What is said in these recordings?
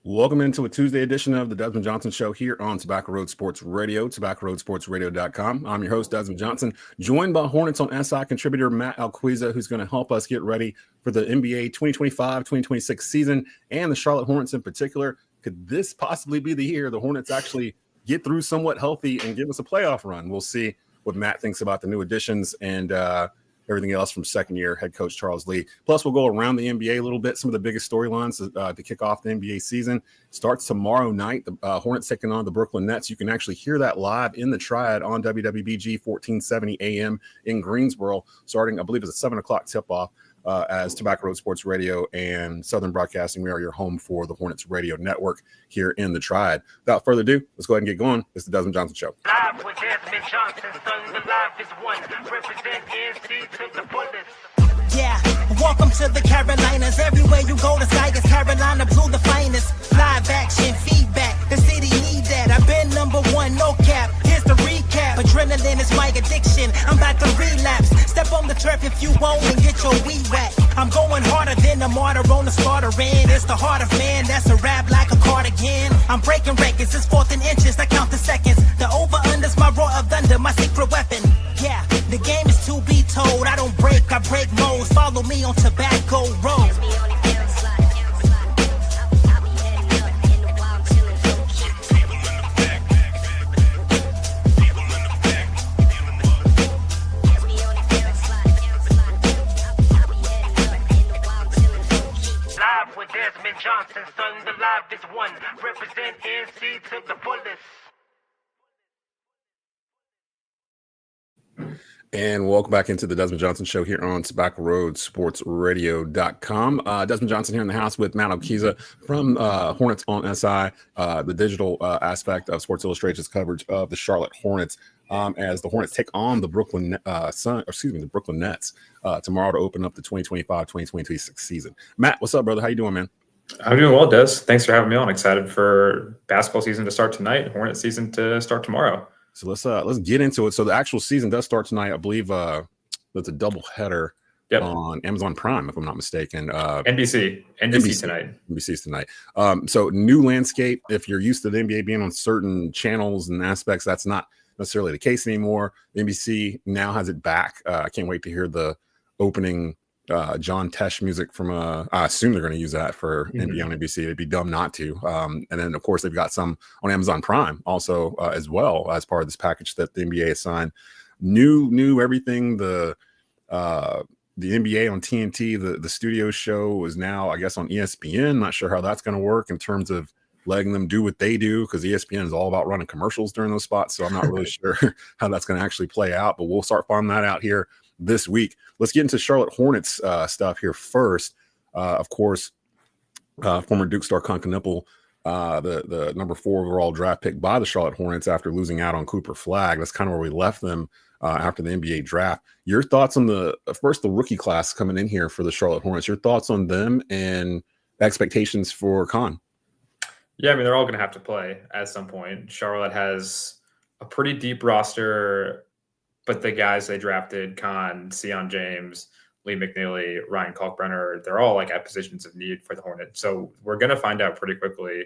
Welcome into a Tuesday edition of the Desmond Johnson Show here on Tobacco Road Sports Radio, tobacco-road-sports-radio.com. I'm your host, Desmond Johnson, joined by Hornets on SI contributor Matt Alquiza, who's going to help us get ready for the NBA 2025-2026 season and the Charlotte Hornets in particular. Could this possibly be the year the Hornets actually get through somewhat healthy and give us a playoff run? We'll see what Matt thinks about the new additions and everything else from second-year head coach Charles Lee. Plus, we'll go around the NBA a little bit, some of the biggest storylines to kick off the NBA season. Starts tomorrow night, the Hornets taking on the Brooklyn Nets. You can actually hear that live in the Triad on WWBG 1470 AM in Greensboro, starting, I believe it's a 7 o'clock tip-off as Tobacco Road Sports Radio and Southern Broadcasting. We are your home for the Hornets Radio Network here in the Triad. Without further ado, let's go ahead and get going. It's the Desmond Johnson Show. Live with Desmond Johnson, son, the live is one. Represent NC to the fullest. Yeah, welcome to the Carolinas. Everywhere you go, the sky is Carolina blue, the finest. Live action, feedback, the city need that. I've been number one, no cap. Here's the recap. Adrenaline is my addiction. I'm about to relapse. Step on the turf if you won't and get your weed whack. I'm going harder than a martyr on the starter end. It's the heart of man, that's a rap like a cardigan. I'm breaking records, it's fourth and inches, I count the seconds. The over-under's my roar of thunder, my secret weapon. Yeah, the game is to be told. I don't break, I break modes. Follow me on Tobacco Road. Live with Desmond Johnson, son, the live is one. Represent NC to the fullest. And welcome back into the Desmond Johnson Show here on Tobacco Road Sports Radio.com. Desmond Johnson here in the house with Matt Alquiza from Hornets on SI, the digital aspect of Sports Illustrated's coverage of the Charlotte Hornets as the Hornets take on the Brooklyn Nets tomorrow to open up the 2025-2026 season. Matt, what's up, brother? How you doing, man? I'm doing well, Des. Thanks for having me on. Excited for basketball season to start tonight, Hornet season to start tomorrow. So let's get into it. So the actual season does start tonight. I believe that's a double header on Amazon Prime, if I'm not mistaken. NBC tonight. NBC's tonight. So new landscape. If you're used to the NBA being on certain channels and aspects, that's not necessarily the case anymore. NBC now has it back. I can't wait to hear the opening John Tesh music from I assume they're going to use that for NBA on NBC. It'd be dumb not to. And then of course they've got some on Amazon Prime also as well as part of this package that the NBA assigned. New everything. The NBA on TNT, the studio show is now, I guess, on ESPN. Not sure how that's going to work in terms of letting them do what they do, because ESPN is all about running commercials during those spots. So I'm not really sure how that's going to actually play out, but we'll start finding that out here this week. Let's get into Charlotte Hornets stuff here first. Of course, former Duke star Concanipple, the number 4 overall draft pick by the Charlotte Hornets after losing out on Cooper Flagg. That's kind of where we left them after the NBA draft. Your thoughts on the rookie class coming in here for the Charlotte Hornets? Your thoughts on them and expectations for Con? Yeah, I mean, they're all going to have to play at some point. Charlotte has a pretty deep roster, but the guys they drafted, Con, Sion James, Lee McNeely, Ryan Kalkbrenner, they're all like at positions of need for the Hornets. So we're going to find out pretty quickly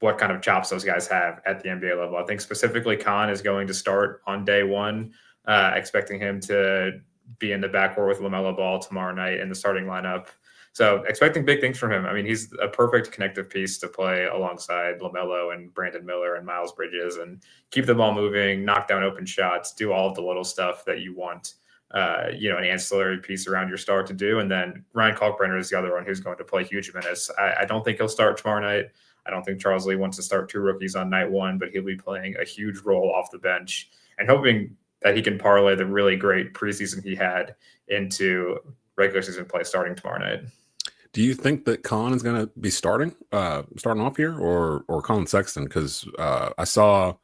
what kind of chops those guys have at the NBA level. I think specifically Con is going to start on day one, expecting him to be in the backcourt with Lamelo Ball tomorrow night in the starting lineup. So expecting big things from him. I mean, he's a perfect connective piece to play alongside LaMelo and Brandon Miller and Miles Bridges and keep the ball moving, knock down open shots, do all of the little stuff that you want, an ancillary piece around your star to do. And then Ryan Kalkbrenner is the other one who's going to play huge minutes. I don't think he'll start tomorrow night. I don't think Charles Lee wants to start 2 rookies on night 1, but he'll be playing a huge role off the bench and hoping that he can parlay the really great preseason he had into regular season play starting tomorrow night. Do you think that Con is going to be starting off here, or Colin Sexton? Because I saw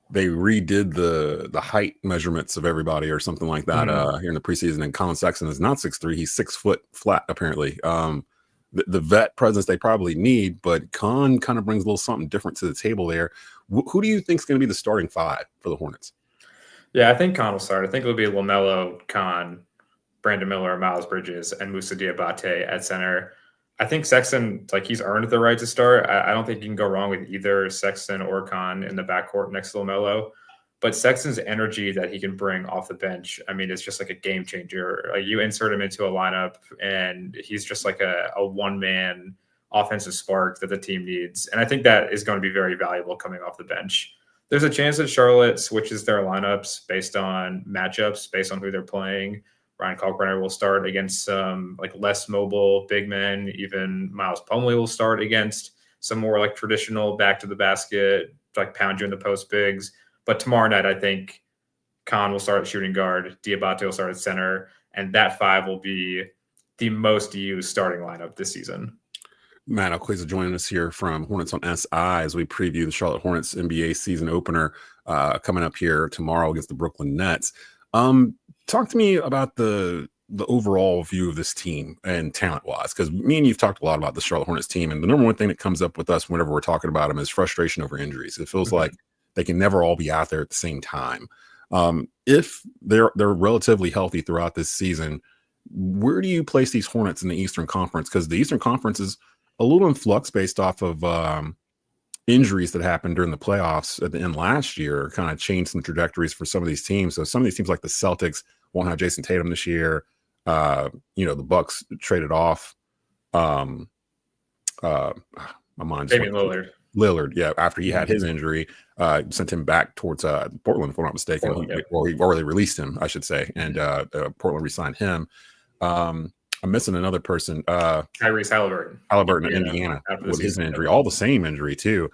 they redid the height measurements of everybody or something like that here in the preseason, and Colin Sexton is not 6'3", he's 6 foot flat apparently. The vet presence they probably need, but Con kind of brings a little something different to the table there. Who do you think is going to be the starting 5 for the Hornets? Yeah, I think Con will start. I think it'll be LaMelo, Con, Brandon Miller, Miles Bridges, and Moussa Diabate at center. I think Sexton, like, he's earned the right to start. I don't think you can go wrong with either Sexton or Khan in the backcourt next to LaMelo. But Sexton's energy that he can bring off the bench, I mean, it's just like a game changer. Like, you insert him into a lineup, and he's just like a one-man offensive spark that the team needs. And I think that is going to be very valuable coming off the bench. There's a chance that Charlotte switches their lineups based on matchups, based on who they're playing. Ryan Kalkbrenner will start against some like less mobile big men. Even Miles Plumlee will start against some more like traditional back to the basket, like pound you in the post bigs. But tomorrow night, I think Khan will start at shooting guard, Diabate will start at center, and that five will be the most used starting lineup this season. Matt Alquiza joining us here from Hornets on SI as we preview the Charlotte Hornets NBA season opener coming up here tomorrow against the Brooklyn Nets. Talk to me about the overall view of this team and talent-wise, because me and you've talked a lot about the Charlotte Hornets team, and the number one thing that comes up with us whenever we're talking about them is frustration over injuries. It feels like they can never all be out there at the same time. If they're relatively healthy throughout this season, where do you place these Hornets in the Eastern Conference? Because the Eastern Conference is a little in flux based off of injuries that happened during the playoffs at the end last year, kind of changed some trajectories for some of these teams. So some of these teams like the Celtics won't have Jason Tatum this year. The Bucks traded off my mind's Damian Lillard, yeah, after he had his injury, sent him back towards Portland, if I'm not mistaken. He already released him, I should say, and Portland re-signed him. I'm missing another person. Tyrese Halliburton in Indiana with his injury, all the same injury too.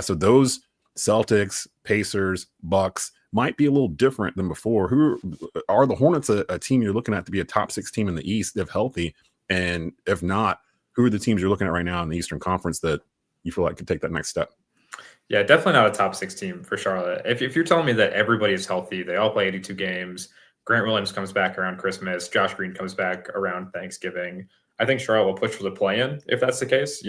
So those Celtics, Pacers, Bucks might be a little different than before. Who are the Hornets a team you're looking at to be a top 6 team in the East if healthy? And if not, who are the teams you're looking at right now in the Eastern Conference that you feel like could take that next step? Yeah, definitely not a top 6 team for Charlotte. If you're telling me that everybody is healthy, they all play 82 games, Grant Williams comes back around Christmas, Josh Green comes back around Thanksgiving, I think Charlotte will push for the play-in if that's the case.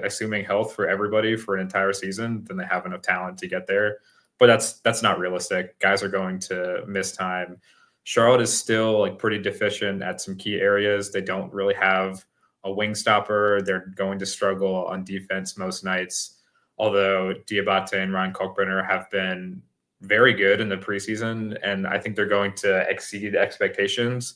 Assuming health for everybody for an entire season, then they have enough talent to get there. But that's not realistic. Guys are going to miss time. Charlotte is still like pretty deficient at some key areas. They don't really have a wing stopper. They're going to struggle on defense most nights. Although Diabate and Ryan Kalkbrenner have been very good in the preseason, and I think they're going to exceed expectations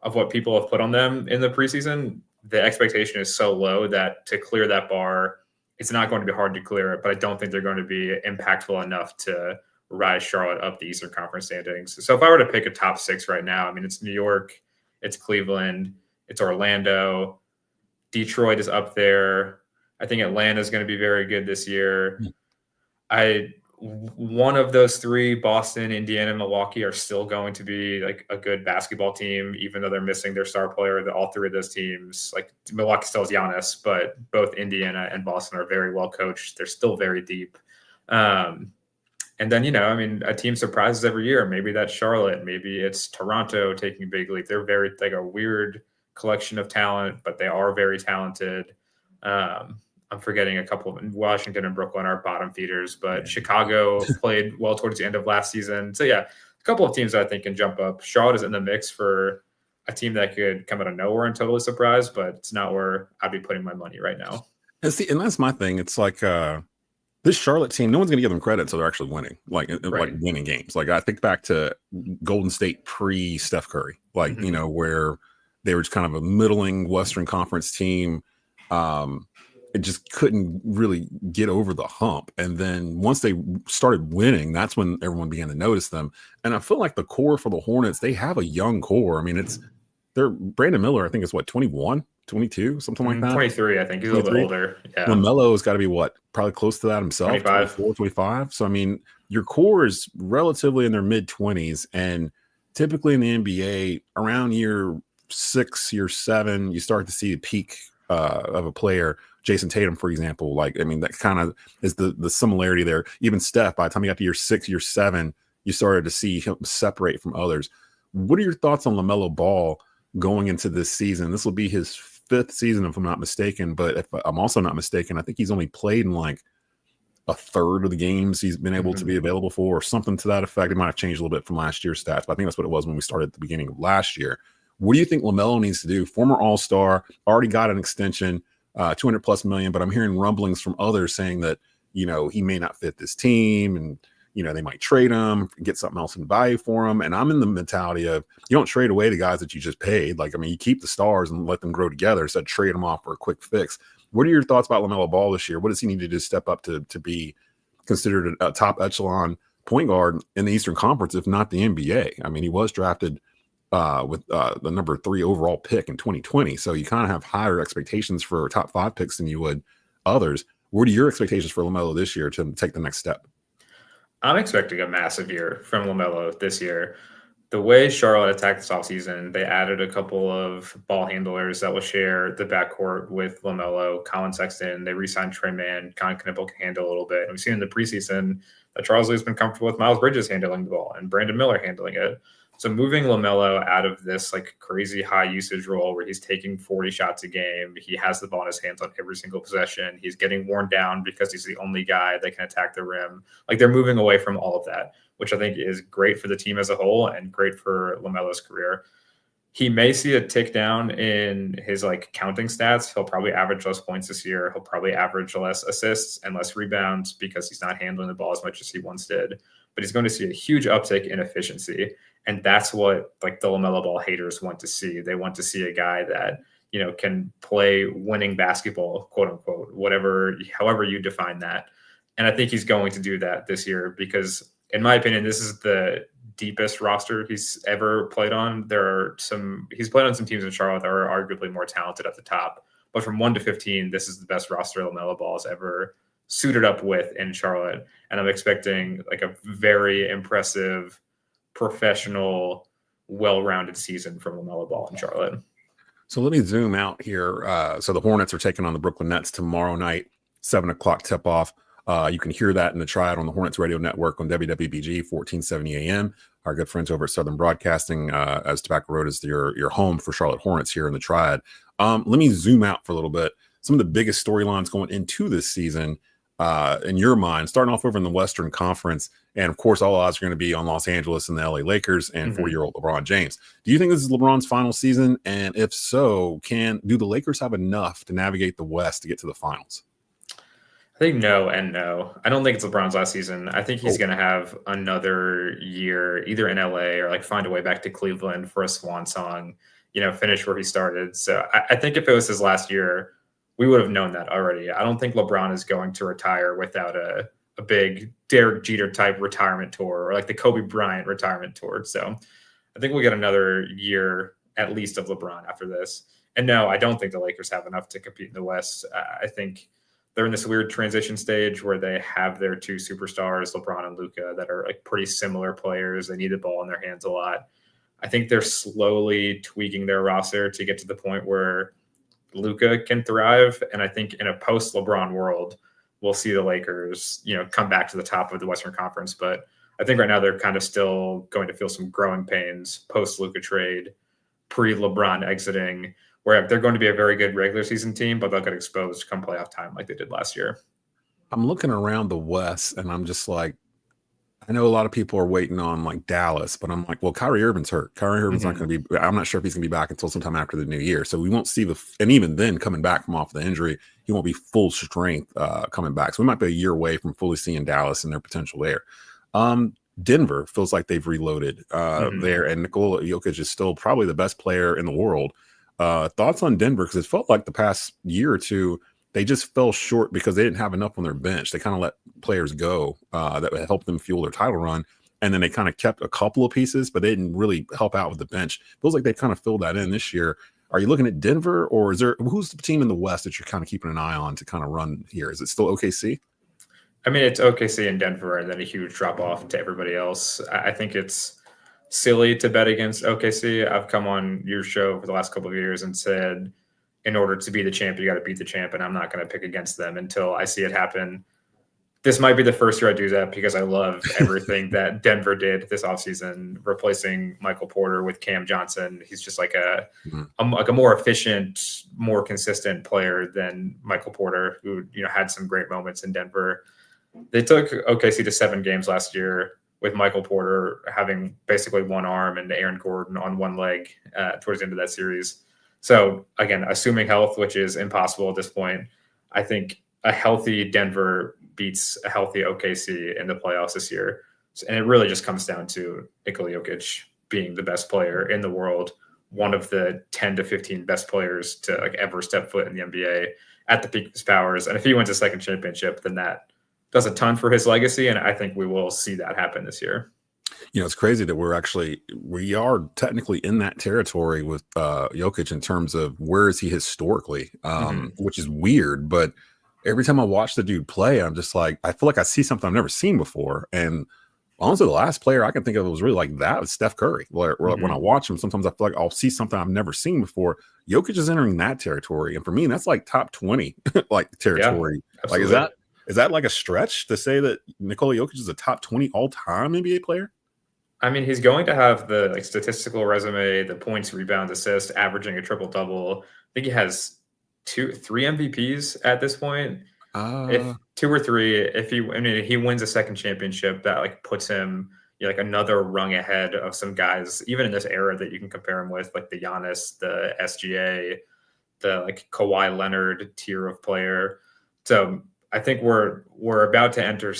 of what people have put on them in the preseason. The expectation is so low that to clear that bar, it's not going to be hard to clear it, but I don't think they're going to be impactful enough to rise Charlotte up the Eastern Conference standings. So if I were to pick a top 6 right now, I mean, it's New York, it's Cleveland, it's Orlando, Detroit is up there. I think Atlanta is going to be very good this year. One of those 3, Boston, Indiana, Milwaukee, are still going to be like a good basketball team, even though they're missing their star player. All 3 of those teams, like Milwaukee still has Giannis, but both Indiana and Boston are very well coached. They're still very deep. And then, a team surprises every year. Maybe that's Charlotte. Maybe it's Toronto taking a big leap. They're very like a weird collection of talent, but they are very talented. I'm forgetting a couple of Washington and Brooklyn are bottom feeders, but Chicago played well towards the end of last season. So yeah, a couple of teams that I think can jump up. Charlotte is in the mix for a team that could come out of nowhere and totally surprise, but it's not where I'd be putting my money right now. And that's my thing. It's like this Charlotte team, no one's going to give them credit until they're actually winning, like winning games. Like I think back to Golden State pre-Steph Curry, where they were just kind of a middling Western Conference team. It just couldn't really get over the hump. And then once they started winning, that's when everyone began to notice them. And I feel like the core for the Hornets, they have a young core. I mean, they're Brandon Miller, I think is 21, 22, something like that. 23, I think. He's 23. A little bit older. Yeah. LaMelo's got to be probably close to that himself. 25. 24, 25. So, I mean, your core is relatively in their mid-20s. And typically in the NBA, around year 6, year 7, you start to see a peak of a player. Jason Tatum, for example, that kind of is the similarity there. Even Steph, by the time you got to year 6, year 7, you started to see him separate from others. What are your thoughts on Lamelo Ball going into this season? This will be his 5th season, if I'm not mistaken. But if I'm also not mistaken, I think he's only played in like a third of the games he's been able to be available for, or something to that effect. It might have changed a little bit from last year's stats, but I think that's what it was when we started at the beginning of last year. What do you think LaMelo needs to do? Former All-Star, already got an extension, 200 plus million, but I'm hearing rumblings from others saying that, he may not fit this team and, they might trade him, get something else in value for him. And I'm in the mentality of you don't trade away the guys that you just paid. You keep the stars and let them grow together instead of trade them off for a quick fix. What are your thoughts about LaMelo Ball this year? What does he need to do to step up to be considered a top echelon point guard in the Eastern Conference, if not the NBA? I mean, he was drafted with the number 3 overall pick in 2020. So you kind of have higher expectations for top 5 picks than you would others. What are your expectations for LaMelo this year to take the next step? I'm expecting a massive year from LaMelo this year. The way Charlotte attacked this offseason, they added a couple of ball handlers that will share the backcourt with LaMelo, Colin Sexton. They re-signed Trey Mann. Con Knippel can handle a little bit. And we've seen in the preseason that Charles Lee's been comfortable with Miles Bridges handling the ball and Brandon Miller handling it. So moving LaMelo out of this crazy high usage role where he's taking 40 shots a game, he has the ball in his hands on every single possession. He's getting worn down because he's the only guy that can attack the rim. They're moving away from all of that, which I think is great for the team as a whole and great for LaMelo's career. He may see a tick down in his counting stats. He'll probably average less points this year. He'll probably average less assists and less rebounds because he's not handling the ball as much as he once did. But he's going to see a huge uptick in efficiency. And that's what the LaMelo Ball haters want to see. They want to see a guy that, can play winning basketball, quote unquote, however you define that. And I think he's going to do that this year because, in my opinion, this is the deepest roster he's ever played on. He's played on some teams in Charlotte that are arguably more talented at the top. But from 1 to 15, this is the best roster LaMelo Ball has ever suited up with in Charlotte. And I'm expecting a very impressive, professional, well-rounded season from LaMelo Ball in Charlotte. So let me zoom out here. So the Hornets are taking on the Brooklyn Nets tomorrow night, 7:00 tip-off. You can hear that in the Triad on the Hornets Radio Network on WWBG 1470 AM. Our good friends over at Southern Broadcasting, as Tobacco Road is your home for Charlotte Hornets here in the Triad. Let me zoom out for a little bit. Some of the biggest storylines going into this season, in your mind, starting off over in the Western Conference, and of course, all odds are going to be on Los Angeles and the LA Lakers and 40-year-old LeBron James. Do you think this is LeBron's final season? And if so, do the Lakers have enough to navigate the West to get to the finals? I think no and no. I don't think it's LeBron's last season. I think he's going to have another year either in LA or find a way back to Cleveland for a swan song, finish where he started. So I think if it was his last year, we would have known that already. I don't think LeBron is going to retire without a big Derek Jeter type retirement tour or the Kobe Bryant retirement tour. So I think we'll get another year at least of LeBron after this. And no, I don't think the Lakers have enough to compete in the West. I think they're in this weird transition stage where they have their 2 superstars, LeBron and Luka, that are pretty similar players. They need the ball in their hands a lot. I think they're slowly tweaking their roster to get to the point where Luka can thrive. And I think in a post LeBron world, we'll see the Lakers, come back to the top of the Western Conference. But I think right now they're kind of still going to feel some growing pains post Luka trade, pre LeBron exiting, where they're going to be a very good regular season team, but they'll get exposed come playoff time like they did last year. I'm looking around the West and I'm just I know a lot of people are waiting on Dallas, but I'm well, Kyrie Irving's hurt. Kyrie Irving's not going to be, I'm not sure if he's going to be back until sometime after the new year. So we won't see and even then coming back from off the injury, he won't be full strength coming back. So we might be a year away from fully seeing Dallas and their potential there. Denver feels like they've reloaded there, and Nikola Jokic is still probably the best player in the world. Thoughts on Denver? Because it felt like the past year or two, they just fell short because they didn't have enough on their bench. They kind of let players go that would help them fuel their title run. And then they kind of kept a couple of pieces, but they didn't really help out with the bench. Feels like they kind of filled that in this year. Are you looking at Denver, or who's the team in the West that you're kind of keeping an eye on to kind of run here? Is it still OKC? I mean, it's OKC and Denver, and then a huge drop off to everybody else. I think it's silly to bet against OKC. I've come on your show for the last couple of years and said, in order to be the champ, you got to beat the champ, and I'm not going to pick against them until I see it happen. This might be the first year I do that because I love everything that Denver did this offseason, replacing Michael Porter with Cam Johnson. He's just like a more efficient, more consistent player than Michael Porter, who had some great moments in Denver. They took OKC to 7 games last year. with Michael Porter having basically one arm and Aaron Gordon on one leg towards the end of that series. So again, assuming health, which is impossible at this point, I think a healthy Denver beats a healthy OKC in the playoffs this year. And it really just comes down to Nikola Jokic being the best player in the world, one of the 10 to 15 best players to like ever step foot in the NBA at the peak of his powers. And if he wins a second championship, then that does a ton for his legacy. And I think we will see that happen this year. You know, it's crazy that we are technically in that territory with Jokic in terms of where is he historically, which is weird. But every time I watch the dude play, I'm just like, I feel like I see something I've never seen before. And honestly, the last player I can think of that was really like that was Steph Curry. Where when I watch him, sometimes I feel like I'll see something I've never seen before. Jokic is entering that territory. And for me, that's like top 20 like territory. Yeah, like, is that like a stretch to say that Nikola Jokic is a top 20 all-time NBA player? I mean, he's going to have the like statistical resume, the points, rebounds, assists, averaging a triple-double. I think he has 3 MVPs at this point. If 2 or 3, if he wins a second championship, that like puts him like another rung ahead of some guys, even in this era that you can compare him with, like the Giannis, the SGA, the like Kawhi Leonard tier of player. So I think we're about to enter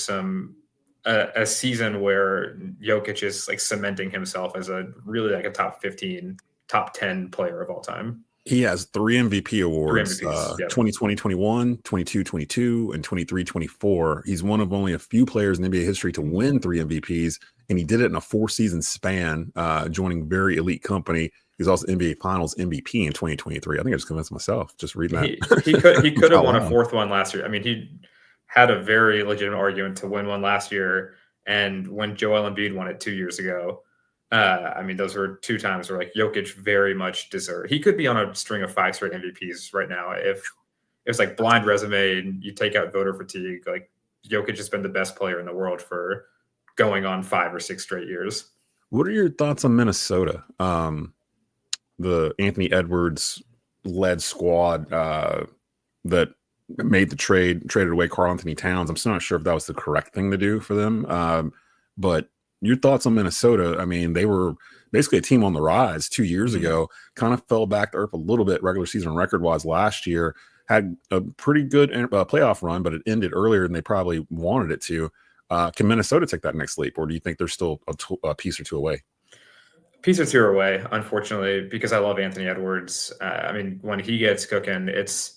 a season where Jokic is like cementing himself as a really like a top 15, top 10 player of all time. He has 3 MVP awards, 2020, 21, 22, and 23-24. He's one of only a few players in NBA history to win 3 MVPs, and he did it in a 4-season span, joining very elite company. He's also NBA Finals MVP in 2023. I think I just convinced myself just reading that. He could have won a 4th one last year. I mean, he had a very legitimate argument to win one last year, and when Joel Embiid won it 2 years ago, I mean, those were 2 times where like Jokic very much deserved. He could be on a string of 5 straight MVPs right now. If it's like blind resume and you take out voter fatigue, like Jokic has been the best player in the world for going on 5 or 6 straight years. What are your thoughts on Minnesota? The Anthony Edwards led squad that made the traded away Karl Anthony Towns. I'm still not sure if that was the correct thing to do for them. But your thoughts on Minnesota? I mean, they were basically a team on the rise 2 years ago, kind of fell back to earth a little bit regular season record-wise last year, had a pretty good playoff run, but it ended earlier than they probably wanted it to. Can Minnesota take that next leap, or do you think they're still a piece or 2 away? Piece or 2 away, unfortunately, because I love Anthony Edwards. I mean, when he gets cooking, it's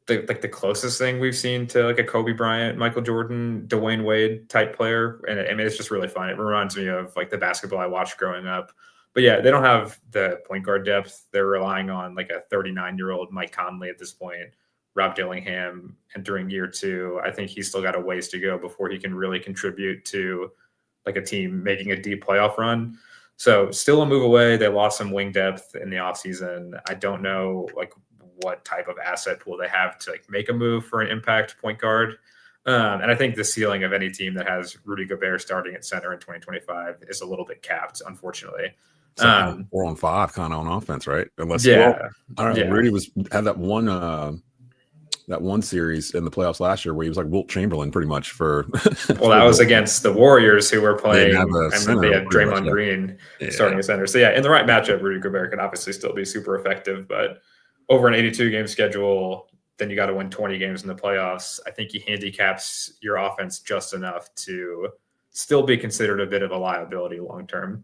the closest thing we've seen to like a Kobe Bryant, Michael Jordan, Dwayne Wade type player. And I mean, it's just really fun. It reminds me of like the basketball I watched growing up. But yeah, they don't have the point guard depth. They're relying on like a 39-year-old Mike Conley at this point, Rob Dillingham entering year 2. I think he's still got a ways to go before he can really contribute to like a team making a deep playoff run. So still a move away. They lost some wing depth in the offseason. I don't know like what type of asset pool they have to like make a move for an impact point guard. And I think the ceiling of any team that has Rudy Gobert starting at center in 2025 is a little bit capped, unfortunately. 4-on-5 kind of on offense, right? Unless, Rudy had that one series in the playoffs last year where he was like Wilt Chamberlain pretty much for. Well, that was against the Warriors who were playing. They had Draymond much, Green starting at center. So yeah, in the right matchup, Rudy Gobert can obviously still be super effective, but over an 82-game schedule, then you got to win 20 games in the playoffs. I think he handicaps your offense just enough to still be considered a bit of a liability long-term.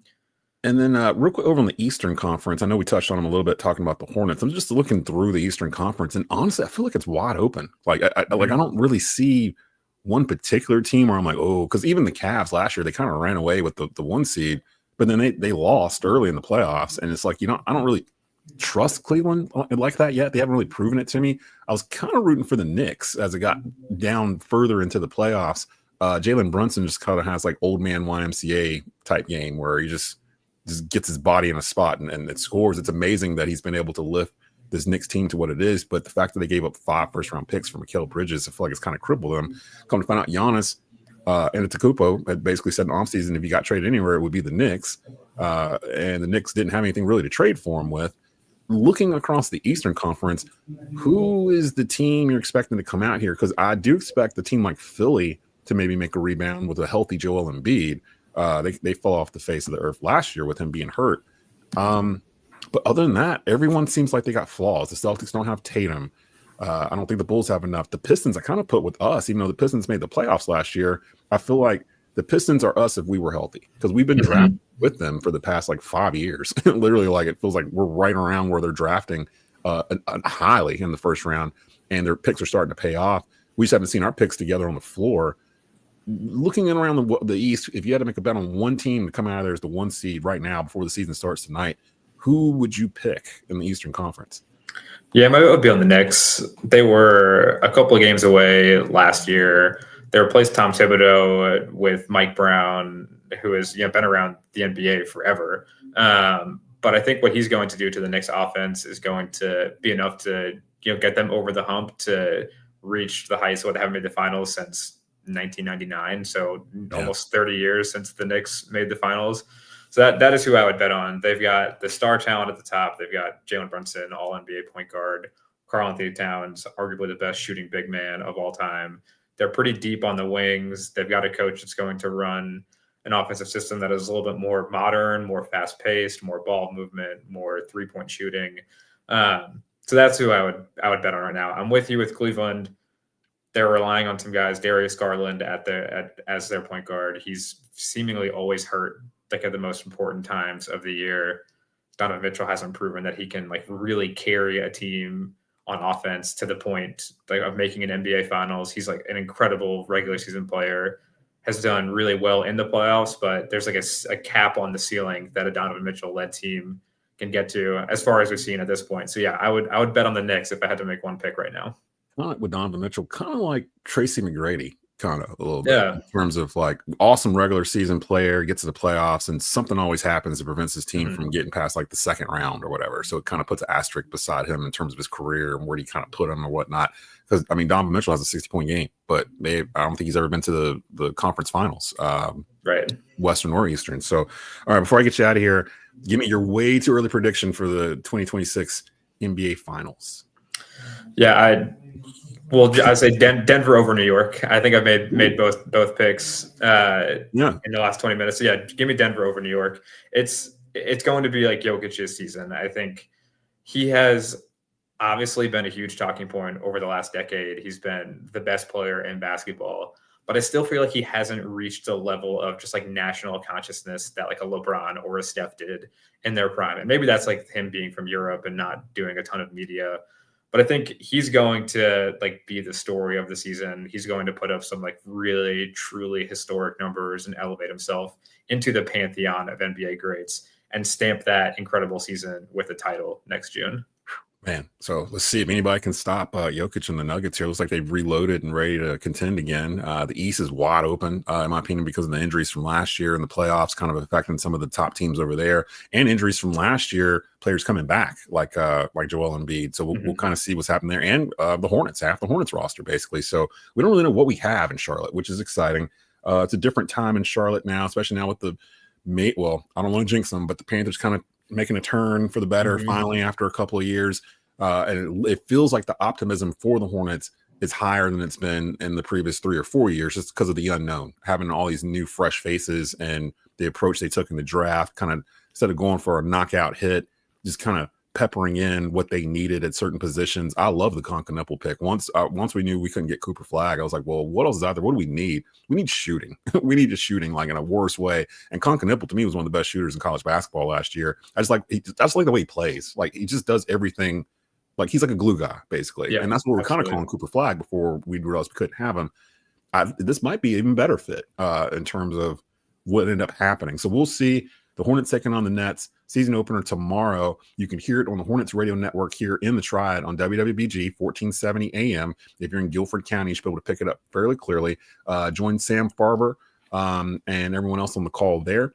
And then real quick over on the Eastern Conference, I know we touched on them a little bit talking about the Hornets. I'm just looking through the Eastern Conference, and honestly, I feel like it's wide open. Like I don't really see one particular team where I'm like, oh, because even the Cavs last year, they kind of ran away with the 1 seed, but then they lost early in the playoffs. And it's like, I don't really trust Cleveland like that yet. They haven't really proven it to me. I was kind of rooting for the Knicks as it got down further into the playoffs. Jalen Brunson just kind of has like old man YMCA type game where he just gets his body in a spot and it scores. It's amazing that he's been able to lift this Knicks team to what it is. But the fact that they gave up 5 first-round picks for Mikal Bridges, I feel like it's kind of crippled them. Come to find out, Giannis Antetokounmpo had basically said in the offseason if he got traded anywhere, it would be the Knicks. And the Knicks didn't have anything really to trade for him with. Looking across the Eastern Conference, who is the team you're expecting to come out here? Because I do expect a team like Philly to maybe make a rebound with a healthy Joel Embiid. They fall off the face of the earth last year with him being hurt. But other than that, everyone seems like they got flaws. The Celtics don't have Tatum. I don't think the Bulls have enough. The Pistons, I kind of put with us, even though the Pistons made the playoffs last year. I feel like the Pistons are us if we were healthy, because we've been drafting with them for the past like 5 years. Literally, like it feels like we're right around where they're drafting highly in the first round, and their picks are starting to pay off. We just haven't seen our picks together on the floor. Looking in around the East, if you had to make a bet on one team to come out of there as the 1 seed right now before the season starts tonight, who would you pick in the Eastern Conference? Yeah, my vote would be on the Knicks. They were a couple of games away last year. They replaced Tom Thibodeau with Mike Brown, who has been around the NBA forever. But I think what he's going to do to the Knicks offense is going to be enough to get them over the hump to reach the heights of what they haven't made the finals since 1999. So almost 30 years since the Knicks made the finals. So that is who I would bet on. They've got the star talent at the top. They've got Jalen Brunson, all NBA point guard. Karl-Anthony Towns, arguably the best shooting big man of all time. They're pretty deep on the wings. They've got a coach that's going to run an offensive system that is a little bit more modern, more fast-paced, more ball movement, more three-point shooting. So that's who I would bet on right now. I'm with you with Cleveland. They're relying on some guys. Darius Garland as their point guard. He's seemingly always hurt, like at the most important times of the year. Donovan Mitchell hasn't proven that he can like really carry a team on offense to the point of making an NBA Finals. He's like an incredible regular season player, has done really well in the playoffs, but there's like a cap on the ceiling that a Donovan Mitchell led team can get to as far as we've seen at this point. So yeah, I would bet on the Knicks if I had to make one pick right now. Not with Donovan Mitchell, kind of like Tracy McGrady, kind of a little bit in terms of like awesome regular season player, gets to the playoffs, and something always happens that prevents his team from getting past like the second round or whatever. So it kind of puts an asterisk beside him in terms of his career and where do you kind of put him or whatnot. Because I mean, Donovan Mitchell has a 60-point game, but I don't think he's ever been to the conference finals, right? Western or Eastern. So, all right, before I get you out of here, give me your way too early prediction for the 2026 NBA Finals. Yeah, I'd say Denver over New York. I think I've made both picks in the last 20 minutes. So yeah, give me Denver over New York. It's going to be like Jokic's season. I think he has obviously been a huge talking point over the last decade. He's been the best player in basketball, but I still feel like he hasn't reached the level of just like national consciousness that like a LeBron or a Steph did in their prime. And maybe that's like him being from Europe and not doing a ton of media. But I think he's going to like be the story of the season. He's going to put up some like really, truly historic numbers and elevate himself into the pantheon of NBA greats and stamp that incredible season with a title next June. Man, so let's see if anybody can stop Jokic and the Nuggets here. Looks like they've reloaded and ready to contend again. The East is wide open, in my opinion, because of the injuries from last year in the playoffs, kind of affecting some of the top teams over there, and injuries from last year, players coming back like Joel Embiid. So we'll kind of see what's happening there, and the Hornets, half the Hornets roster basically. So we don't really know what we have in Charlotte, which is exciting. It's a different time in Charlotte now, especially now with the well, I don't want to jinx them, but the Panthers kind of making a turn for the better finally after a couple of years. And it feels like the optimism for the Hornets is higher than it's been in the previous 3 or 4 years, just because of the unknown, having all these new fresh faces and the approach they took in the draft, kind of instead of going for a knockout hit, just kind of peppering in what they needed at certain positions. I love the Concanepple pick. Once we knew we couldn't get Cooper Flagg, I was like, well, what else is out there? What do we need? We need shooting. We need just shooting like in a worse way. And Concanepple to me was one of the best shooters in college basketball last year. I just like the way he plays. Like he just does everything. Like he's like a glue guy basically. And that's what we're kind of calling Cooper Flagg before we realized we couldn't have him. This might be an even better fit in terms of what ended up happening. So we'll see. The Hornets taking on the Nets. Season opener tomorrow. You can hear it on the Hornets radio network here in the Triad on WWBG 1470 AM. If you're in Guilford County, you should be able to pick it up fairly clearly. Join Sam Farber and everyone else on the call there.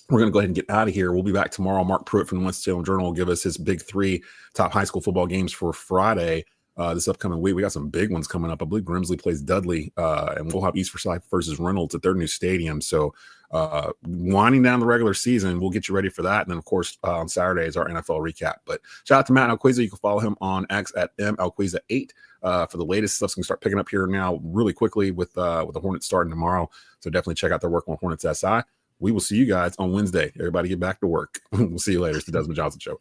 We're going to go ahead and get out of here. We'll be back tomorrow. Mark Pruitt from the Winston-Salem Journal will give us his big 3 top high school football games for Friday. This upcoming week. We got some big ones coming up. I believe Grimsley plays Dudley, and we'll have East Forsyth versus Reynolds at their new stadium. So winding down the regular season, we'll get you ready for that. And then, of course, on Saturday is our NFL recap. But shout out to Matt Alquiza. You can follow him on X at MAlquiza8 for the latest stuff. So we can start picking up here now really quickly with the Hornets starting tomorrow. So definitely check out their work on Hornets SI. we will see you guys on Wednesday. Everybody get back to work. We'll see you later. It's the Desmond Johnson Show.